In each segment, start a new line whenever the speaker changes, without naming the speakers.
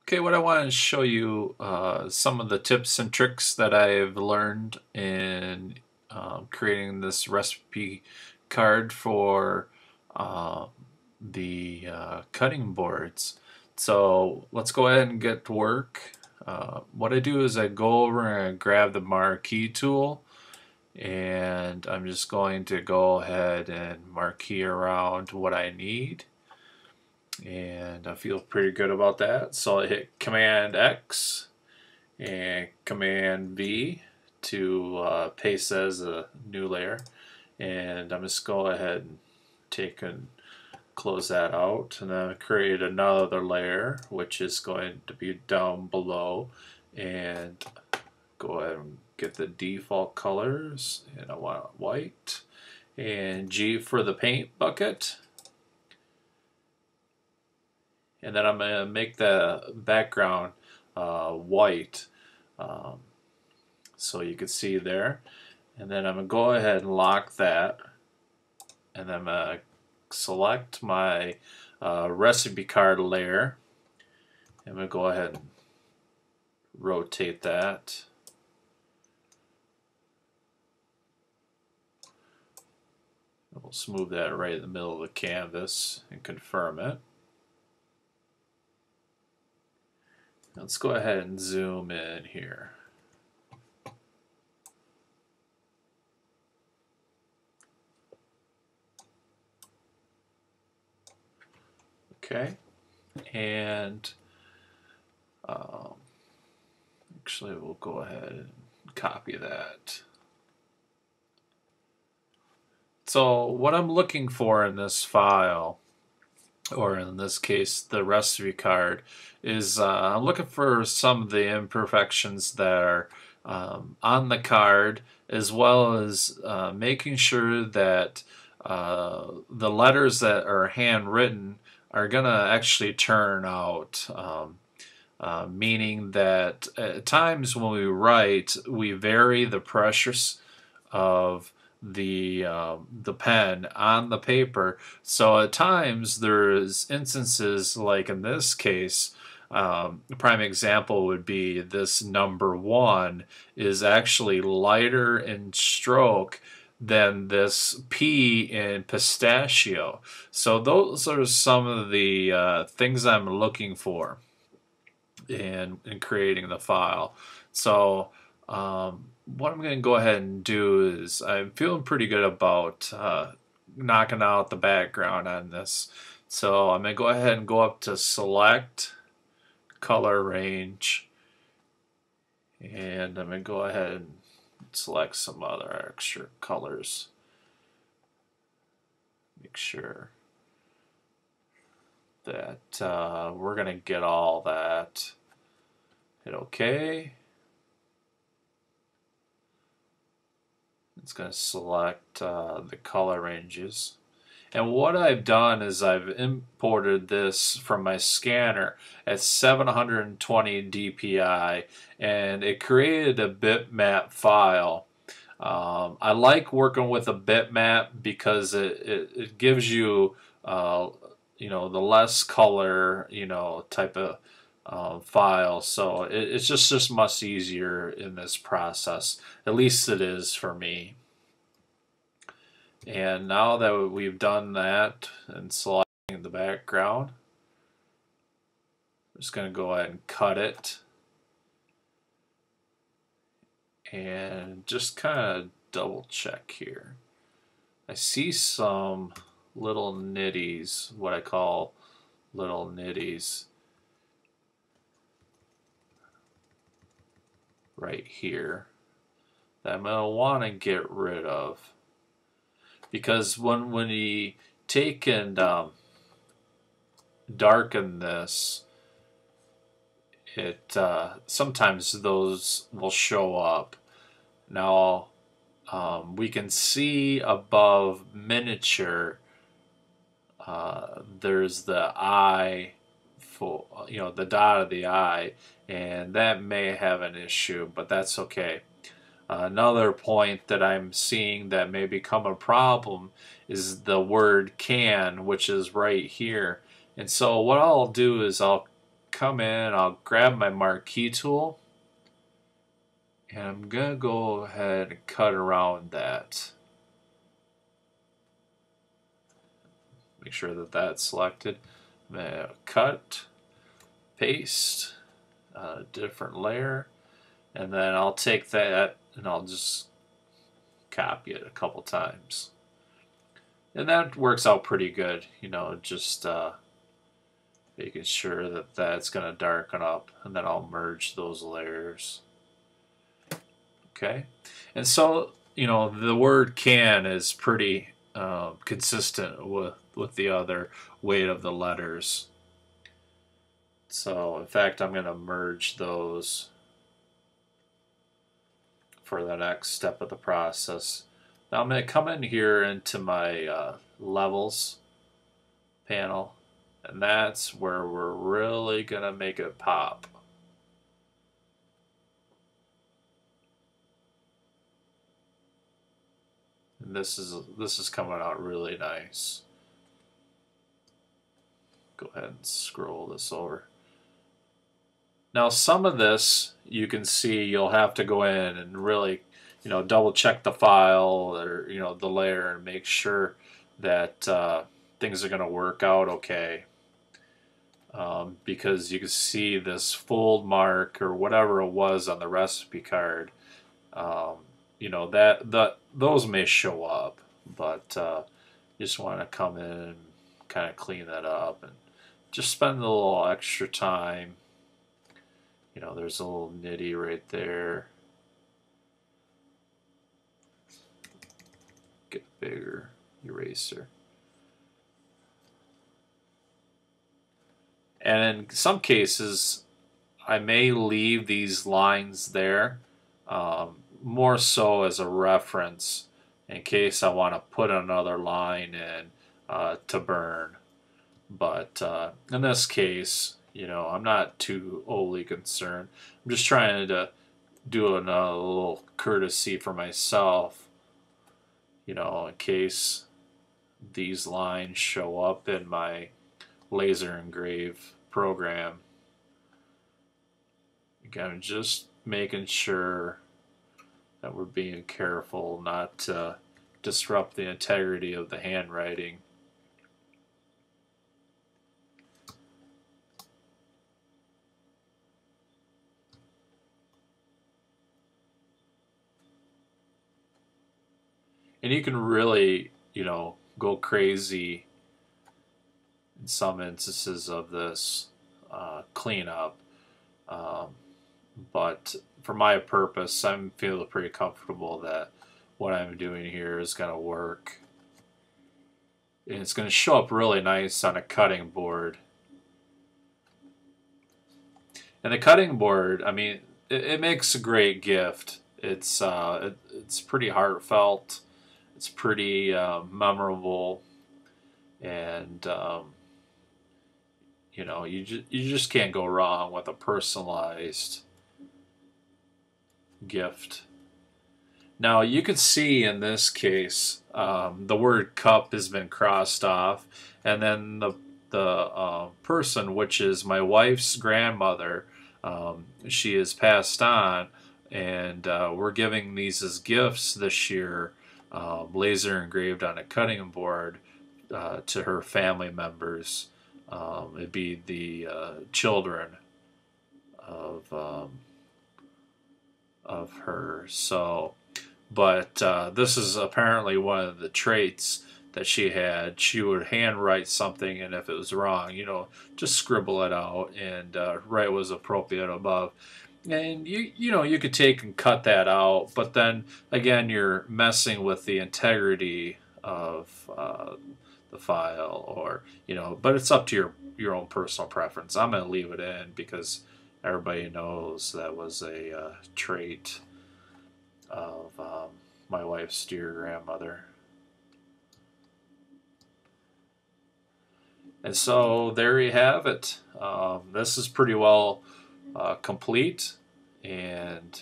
Okay, what I want to show you some of the tips and tricks that I've learned in creating this recipe card for uh, the cutting boards. So let's go ahead and get to work. What I do is I go over and grab the marquee tool, and I'm just going to go ahead and marquee around what I need. And I feel pretty good about that. So I hit Command X and Command V to paste as a new layer. And I'm just go ahead and take and close that out, and then create another layer which is going to be down below, and go ahead and get the default colors, and I want white, and G for the paint bucket. And then I'm going to make the background white, so you can see there. And then I'm going to go ahead and lock that, and then I'm going to select my recipe card layer. I'm going to go ahead and rotate that. We'll smooth that right in the middle of the canvas and confirm it. Let's go ahead and zoom in here. Okay, and actually we'll go ahead and copy that. So what I'm looking for in this file, or in this case the recipe card, is I'm looking for some of the imperfections that are on the card, as well as making sure that the letters that are handwritten are gonna actually turn out, meaning that at times when we write we vary the pressures of the pen on the paper. So at times there's instances, like in this case, a prime example would be this number 1 is actually lighter in stroke than this P in pistachio. So those are some of the things I'm looking for in creating the file. So what I'm going to go ahead and do is, I'm feeling pretty good about knocking out the background on this. So I'm going to go ahead and go up to Select, Color Range, and I'm going to go ahead and select some other extra colors. Make sure that we're going to get all that. Hit OK. It's going to select the color ranges. And what I've done is I've imported this from my scanner at 720 dpi, and it created a bitmap file. I like working with a bitmap because it gives you you know, the less color, you know, type of file. So it's just much easier in this process. At least it is for me. And now that we've done that and selecting the background, I'm just going to go ahead and cut it. And just kind of double check here. I see some little nitties, what I call little nitties, right here that I'm going to want to get rid of, because when we take and darken this, it sometimes those will show up. Now we can see above miniature there's the eye, for, you know, the dot of the eye, and that may have an issue, but that's okay. Another point that I'm seeing that may become a problem is the word can, which is right here. And so what I'll do is I'll come in, I'll grab my marquee tool, and I'm going to go ahead and cut around that. Make sure that that's selected. I'm going to cut, paste, different layer, and then I'll take that and I'll just copy it a couple times. And that works out pretty good, you know, just making sure that that's going to darken up, and then I'll merge those layers. Okay, and so, you know, the word can is pretty consistent with the other weight of the letters. So in fact, I'm going to merge those for the next step of the process. Now I'm going to come in here into my levels panel, and that's where we're really going to make it pop. And this is coming out really nice. Go ahead and scroll this over. Now some of this you can see you'll have to go in and really, you know, double check the file or, you know, the layer and make sure that things are going to work out okay. Because you can see this fold mark or whatever it was on the recipe card. You know, those may show up, but you just want to come in and kind of clean that up and just spend a little extra time. You know, there's a little nitty right there. Get a bigger eraser. And in some cases, I may leave these lines there, more so as a reference in case I want to put another line in to burn. But in this case, you know, I'm not too overly concerned. I'm just trying to do a little courtesy for myself, you know, in case these lines show up in my laser engrave program. Again, just making sure that we're being careful not to disrupt the integrity of the handwriting. And you can really, you know, go crazy in some instances of this cleanup. But for my purpose, I'm feeling pretty comfortable that what I'm doing here is going to work. And it's going to show up really nice on a cutting board. And the cutting board, I mean, it makes a great gift. It's pretty heartfelt. It's pretty memorable, and you know, you just can't go wrong with a personalized gift. Now you can see in this case the word cup has been crossed off, and then the person, which is my wife's grandmother, she has passed on, and we're giving these as gifts this year, laser engraved on a cutting board to her family members. It'd be the children of her. So, but this is apparently one of the traits that she had. She would handwrite something, and if it was wrong, you know, just scribble it out and write what was appropriate above. And you know, you could take and cut that out, but then again, you're messing with the integrity of the file, or, you know, but it's up to your own personal preference. I'm going to leave it in because everybody knows that was a trait of my wife's dear grandmother. And so there you have it. This is pretty well complete, and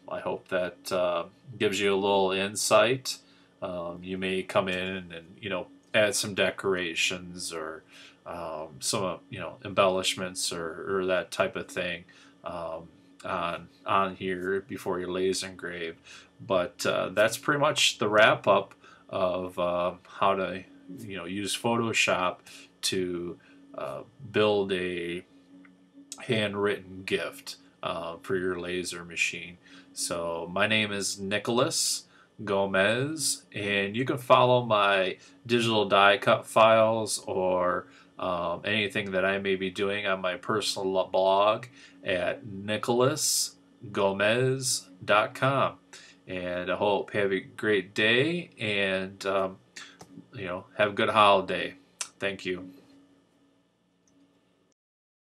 I hope that gives you a little insight. You may come in and, you know, add some decorations or some embellishments or that type of thing on here before you laser engrave. But that's pretty much the wrap up of how to use Photoshop to build a handwritten gift for your laser machine. So my name is Nicholas Gomez, and you can follow my digital die cut files or anything that I may be doing on my personal blog at nicholasgomez.com. And I hope you have a great day and have a good holiday. Thank you.